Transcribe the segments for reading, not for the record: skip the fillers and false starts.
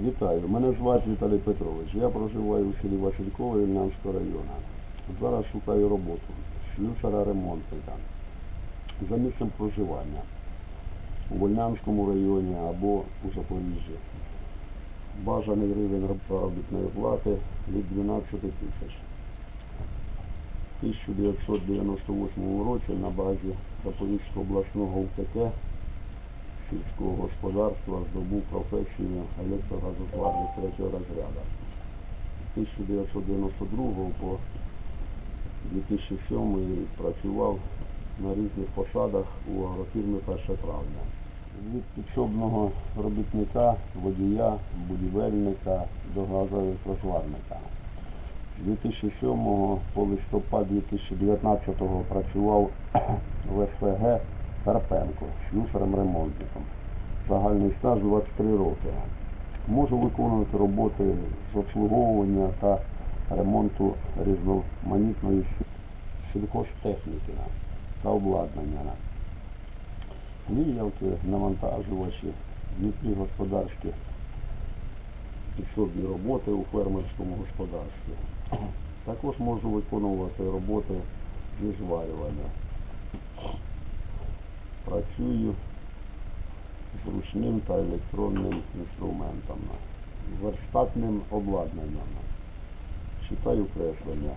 Вітаю, мене звати Віталій Петрович. Я проживаю у селі Василькове Вільнянського району. Зараз шукаю роботу слюсара-ремонтника за місцем проживання у Вільнянському районі або у Запоріжжі. Бажаний рівень заробітної плати від 12 тисяч. У 1998 році на базі Запорізького обласного УКК сільського господарства здобув професію електрогазозварник 3-го розряду. З 1992 по 2007 працював на різних посадах у агрофірмі «1 травня». Від підсобного робітника, водія, будівельника до газоелектрозварника. З 2007 по листопад 2019 працював в СВГ Карпенко, слюсарем-ремонтником. Загальний стаж 23 роки. Можу виконувати роботи з обслуговування та ремонту різноманітної сільхозтехніки та обладнання. Віялки, навантажувачі, дрібні господарські підсобні роботи у фермерському господарстві. Також можу виконувати роботи зі зварювання. Працюю з ручним та електронним інструментом, верстатним обладнанням, читаю креслення.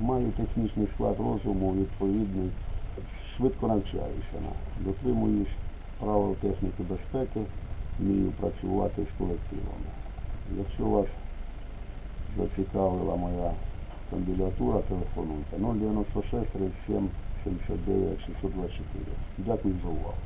Маю технічний склад розуму відповідний, швидко навчаюся, дотримуюсь правил техніки безпеки, вмію працювати з колективами. Якщо вас зацікавила моя кандидатура, телефонуйте 096 37 79 624. Дякую за увагу.